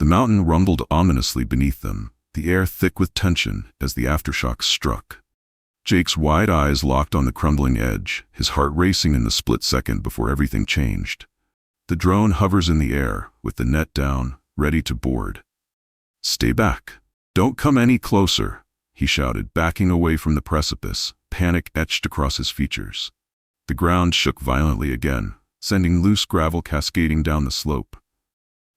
The mountain rumbled ominously beneath them, the air thick with tension as the aftershocks struck. Jake's wide eyes locked on the crumbling edge, his heart racing in the split second before everything changed. The drone hovers in the air, with the net down, ready to board. "Stay back. Don't come any closer," he shouted, backing away from the precipice, panic etched across his features. The ground shook violently again, sending loose gravel cascading down the slope.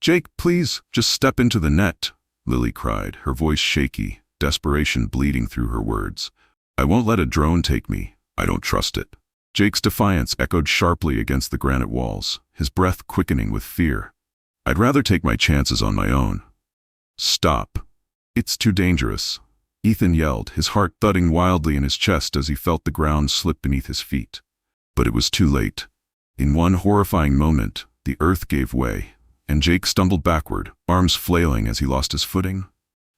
"Jake, please, just step into the net," Lily cried, her voice shaky, desperation bleeding through her words. "I won't let a drone take me. I don't trust it." Jake's defiance echoed sharply against the granite walls, his breath quickening with fear. "I'd rather take my chances on my own." "Stop. It's too dangerous," Ethan yelled, his heart thudding wildly in his chest as he felt the ground slip beneath his feet. But it was too late. In one horrifying moment, the earth gave way, and Jake stumbled backward, arms flailing as he lost his footing.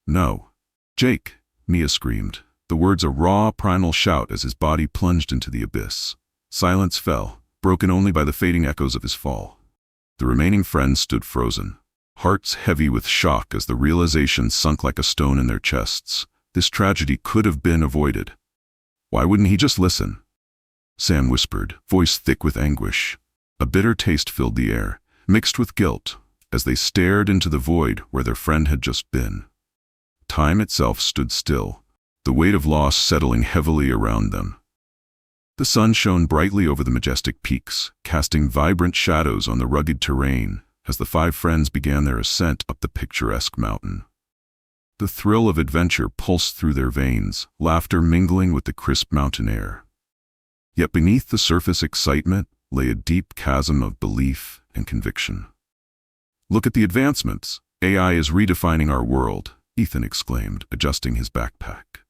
"No. Jake," Mia screamed, the words a raw, primal shout as his body plunged into the abyss. Silence fell, broken only by the fading echoes of his fall. The remaining friends stood frozen, hearts heavy with shock as the realization sunk like a stone in their chests. This tragedy could have been avoided. "Why wouldn't he just listen?" Sam whispered, voice thick with anguish. A bitter taste filled the air, mixed with guilt, as they stared into the void where their friend had just been. Time itself stood still, the weight of loss settling heavily around them. The sun shone brightly over the majestic peaks, casting vibrant shadows on the rugged terrain as the five friends began their ascent up the picturesque mountain. The thrill of adventure pulsed through their veins, laughter mingling with the crisp mountain air. Yet beneath the surface excitement lay a deep chasm of belief and conviction. "Look at the advancements. AI is redefining our world," Ethan exclaimed, adjusting his backpack.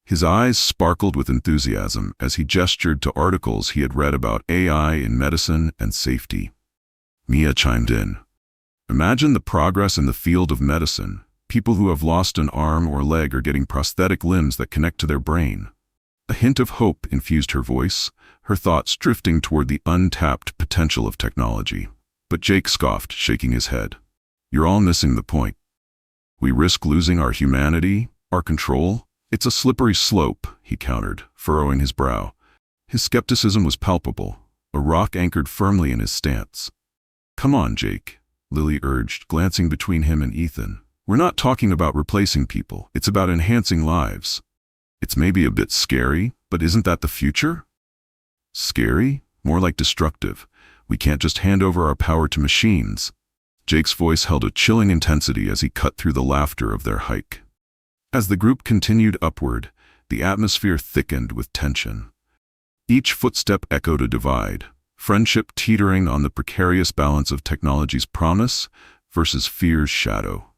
His eyes sparkled with enthusiasm as he gestured to articles he had read about AI in medicine and safety. Mia chimed in. "Imagine the progress in the field of medicine. People who have lost an arm or leg are getting prosthetic limbs that connect to their brain." A hint of hope infused her voice, her thoughts drifting toward the untapped potential of technology. But Jake scoffed, shaking his head. "You're all missing the point. We risk losing our humanity, our control. It's a slippery slope," he countered, furrowing his brow. His skepticism was palpable, a rock anchored firmly in his stance. "Come on, Jake," Lily urged, glancing between him and Ethan. "We're not talking about replacing people. It's about enhancing lives. It's maybe a bit scary, but isn't that the future?" "Scary? More like destructive. We can't just hand over our power to machines." Jake's voice held a chilling intensity as he cut through the laughter of their hike. As the group continued upward, the atmosphere thickened with tension. Each footstep echoed a divide, friendship teetering on the precarious balance of technology's promise versus fear's shadow.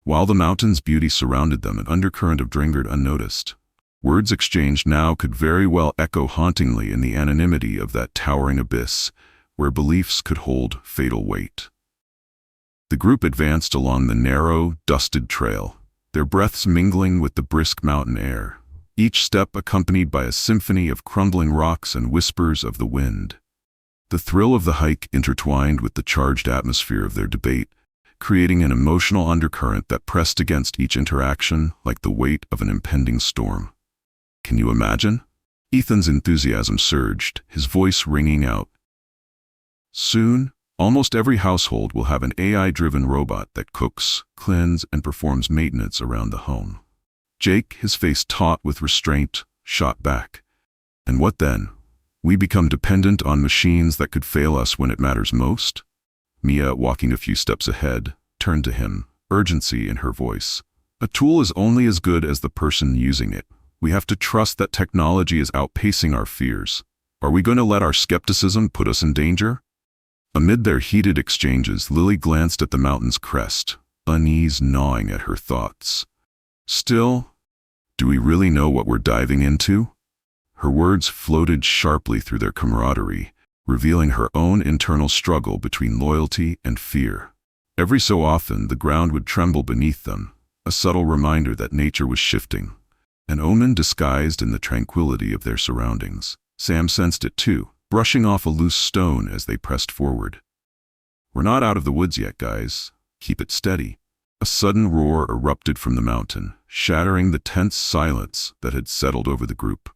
While the mountain's beauty surrounded them, an undercurrent of lingered unnoticed. Words exchanged now could very well echo hauntingly in the anonymity of that towering abyss, where beliefs could hold fatal weight. The group advanced along the narrow, dusted trail, their breaths mingling with the brisk mountain air, each step accompanied by a symphony of crumbling rocks and whispers of the wind. The thrill of the hike intertwined with the charged atmosphere of their debate, creating an emotional undercurrent that pressed against each interaction like the weight of an impending storm. "Can you imagine?" Ethan's enthusiasm surged, his voice ringing out. "Soon, almost every household will have an AI-driven robot that cooks, cleans, and performs maintenance around the home." Jake, his face taut with restraint, shot back. "And what then? We become dependent on machines that could fail us when it matters most?" Mia, walking a few steps ahead, turned to him, urgency in her voice. "A tool is only as good as the person using it. We have to trust that technology is outpacing our fears. Are we going to let our skepticism put us in danger?" Amid their heated exchanges, Lily glanced at the mountain's crest, unease gnawing at her thoughts. "Still, do we really know what we're diving into?" Her words floated sharply through their camaraderie, revealing her own internal struggle between loyalty and fear. Every so often, the ground would tremble beneath them, a subtle reminder that nature was shifting, an omen disguised in the tranquility of their surroundings. Sam sensed it too, brushing off a loose stone as they pressed forward. "We're not out of the woods yet, guys. Keep it steady." A sudden roar erupted from the mountain, shattering the tense silence that had settled over the group.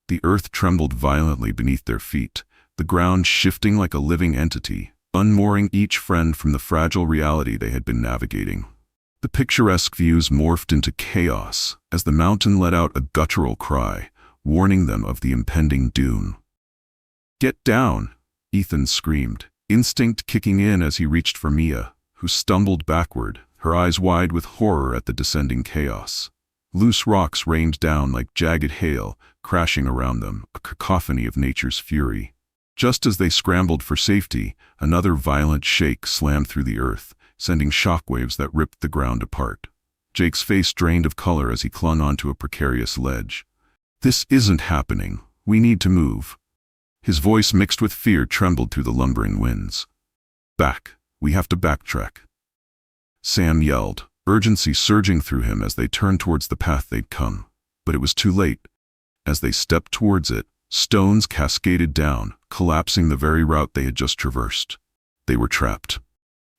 The earth trembled violently beneath their feet, the ground shifting like a living entity, unmooring each friend from the fragile reality they had been navigating. The picturesque views morphed into chaos as the mountain let out a guttural cry, warning them of the impending doom. "Get down!" Ethan screamed, instinct kicking in as he reached for Mia, who stumbled backward, her eyes wide with horror at the descending chaos. Loose rocks rained down like jagged hail, crashing around them, a cacophony of nature's fury. Just as they scrambled for safety, another violent shake slammed through the earth, sending shockwaves that ripped the ground apart. Jake's face drained of color as he clung onto a precarious ledge. "This isn't happening. We need to move." His voice, mixed with fear, trembled through the lumbering winds. "Back. We have to backtrack." Sam yelled, urgency surging through him as they turned towards the path they'd come. But it was too late. As they stepped towards it, stones cascaded down, collapsing the very route they had just traversed. They were trapped.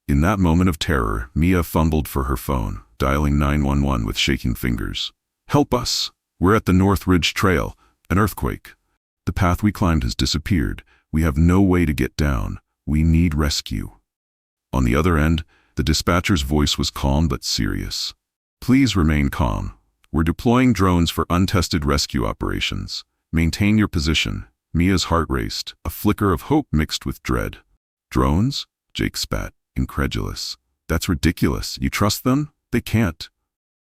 In that moment of terror, Mia fumbled for her phone, dialing 911 with shaking fingers. "Help us! We're at the North Ridge Trail. An earthquake. The path we climbed has disappeared. We have no way to get down. We need rescue." On the other end, the dispatcher's voice was calm but serious. "Please remain calm. We're deploying drones for untested rescue operations. Maintain your position." Mia's heart raced, a flicker of hope mixed with dread. "Drones?" Jake spat, incredulous. "That's ridiculous. You trust them? They can't."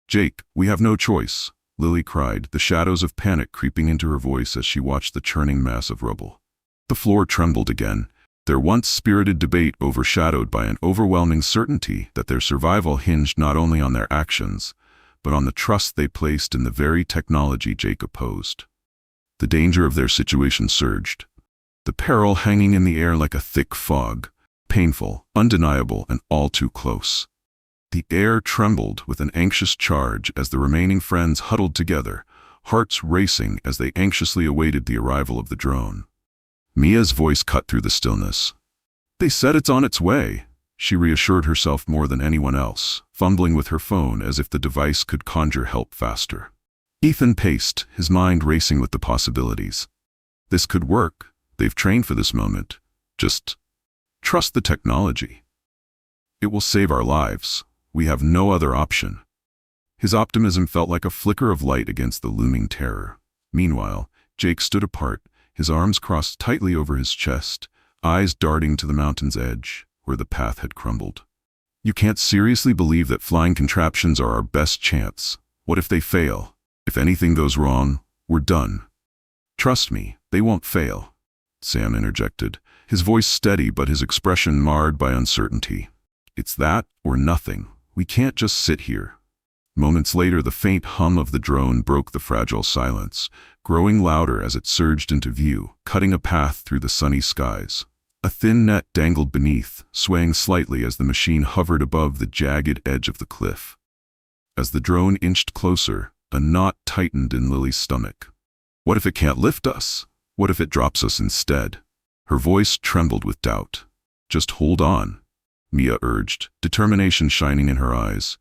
"Jake, we have no choice," Lily cried, the shadows of panic creeping into her voice as she watched the churning mass of rubble. The floor trembled again, their once spirited debate overshadowed by an overwhelming certainty that their survival hinged not only on their actions, but on the trust they placed in the very technology Jake opposed. The danger of their situation surged, the peril hanging in the air like a thick fog, painful, undeniable, and all too close. The air trembled with an anxious charge as the remaining friends huddled together, hearts racing as they anxiously awaited the arrival of the drone. Mia's voice cut through the stillness. "They said it's on its way," she reassured herself more than anyone else, fumbling with her phone as if the device could conjure help faster. Ethan paced, his mind racing with the possibilities. This could work. They've trained for this moment. Just trust the technology. It will save our lives. We have no other option. His optimism felt like a flicker of light against the looming terror. Meanwhile, Jake stood apart, his arms crossed tightly over his chest, eyes darting to the mountain's edge, where the path had crumbled. "You can't seriously believe that flying contraptions are our best chance. What if they fail? If anything goes wrong, we're done." "Trust me, they won't fail," Sam interjected, his voice steady but his expression marred by uncertainty. "It's that or nothing. We can't just sit here." Moments later, the faint hum of the drone broke the fragile silence, growing louder as it surged into view, cutting a path through the sunny skies. A thin net dangled beneath, swaying slightly as the machine hovered above the jagged edge of the cliff. As the drone inched closer, a knot tightened in Lily's stomach. "What if it can't lift us? What if it drops us instead?" Her voice trembled with doubt. "Just hold on," Mia urged, determination shining in her eyes.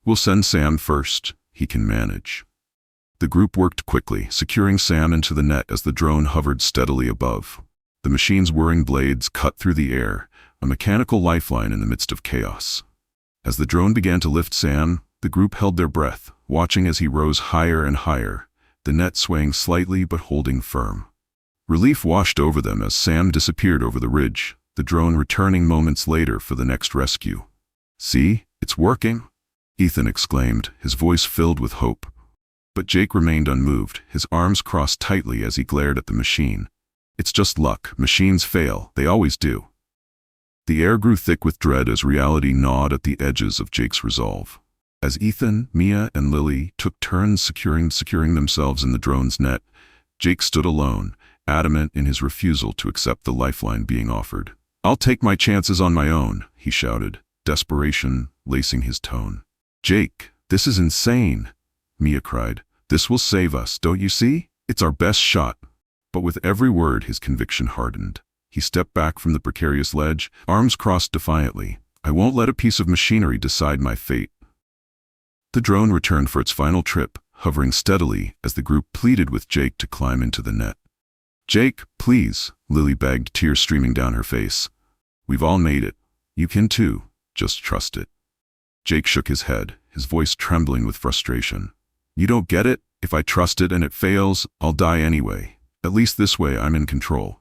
"We'll send Sam first. He can manage." The group worked quickly, securing Sam into the net as the drone hovered steadily above. The machine's whirring blades cut through the air, a mechanical lifeline in the midst of chaos. As the drone began to lift Sam, the group held their breath, watching as he rose higher and higher, the net swaying slightly but holding firm. Relief washed over them as Sam disappeared over the ridge, the drone returning moments later for the next rescue. "See, it's working," Ethan exclaimed, his voice filled with hope. But Jake remained unmoved, his arms crossed tightly as he glared at the machine. "It's just luck. Machines fail. They always do." The air grew thick with dread as reality gnawed at the edges of Jake's resolve. As Ethan, Mia, and Lily took turns securing themselves in the drone's net, Jake stood alone, adamant in his refusal to accept the lifeline being offered. "I'll take my chances on my own," he shouted, desperation lacing his tone. "Jake, this is insane," Mia cried. "This will save us, don't you see? It's our best shot." But with every word his conviction hardened. He stepped back from the precarious ledge, arms crossed defiantly. "I won't let a piece of machinery decide my fate." The drone returned for its final trip, hovering steadily as the group pleaded with Jake to climb into the net. "Jake, please," Lily begged, tears streaming down her face. "We've all made it. You can too. Just trust it." Jake shook his head, his voice trembling with frustration. "You don't get it? If I trust it and it fails, I'll die anyway. At least this way I'm in control."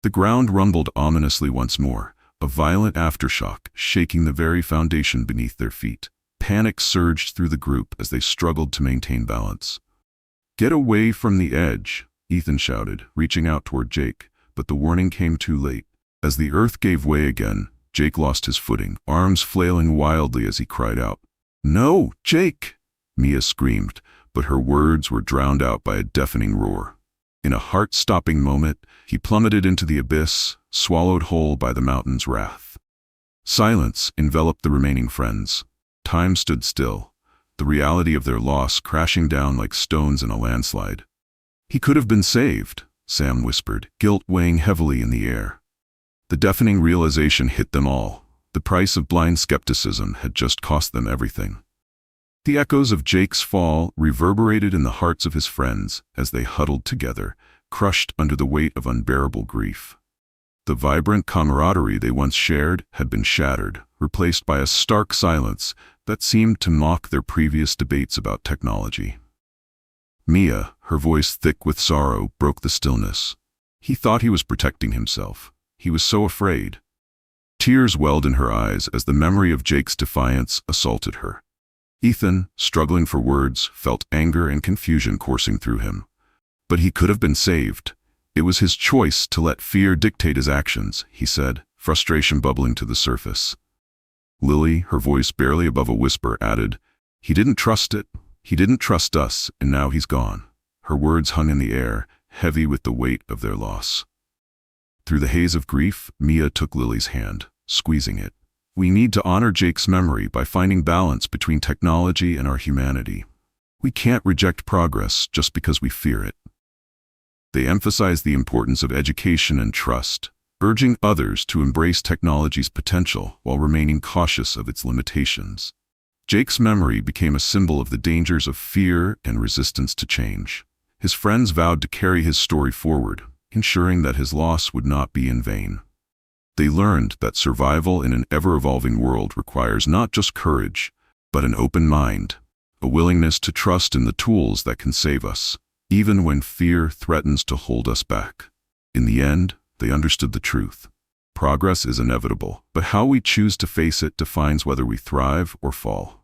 The ground rumbled ominously once more, a violent aftershock shaking the very foundation beneath their feet. Panic surged through the group as they struggled to maintain balance. "Get away from the edge," Ethan shouted, reaching out toward Jake, but the warning came too late. As the earth gave way again, Jake lost his footing, arms flailing wildly as he cried out. "No, Jake!" Mia screamed, but her words were drowned out by a deafening roar. In a heart-stopping moment, he plummeted into the abyss, swallowed whole by the mountain's wrath. Silence enveloped the remaining friends. Time stood still, the reality of their loss crashing down like stones in a landslide. "He could have been saved," Sam whispered, guilt weighing heavily in the air. The deafening realization hit them all. The price of blind skepticism had just cost them everything. The echoes of Jake's fall reverberated in the hearts of his friends as they huddled together, crushed under the weight of unbearable grief. The vibrant camaraderie they once shared had been shattered, replaced by a stark silence that seemed to mock their previous debates about technology. Mia, her voice thick with sorrow, broke the stillness. He thought he was protecting himself. He was so afraid. Tears welled in her eyes as the memory of Jake's defiance assaulted her. Ethan, struggling for words, felt anger and confusion coursing through him. But he could have been saved. It was his choice to let fear dictate his actions, he said, frustration bubbling to the surface. Lily, her voice barely above a whisper, added, "He didn't trust it. He didn't trust us, and now he's gone." Her words hung in the air, heavy with the weight of their loss. Through the haze of grief, Mia took Lily's hand, squeezing it. "We need to honor Jake's memory by finding balance between technology and our humanity. We can't reject progress just because we fear it." They emphasized the importance of education and trust, urging others to embrace technology's potential while remaining cautious of its limitations. Jake's memory became a symbol of the dangers of fear and resistance to change. His friends vowed to carry his story forward, ensuring that his loss would not be in vain. They learned that survival in an ever-evolving world requires not just courage, but an open mind, a willingness to trust in the tools that can save us, even when fear threatens to hold us back. In the end, they understood the truth. Progress is inevitable, but how we choose to face it defines whether we thrive or fall.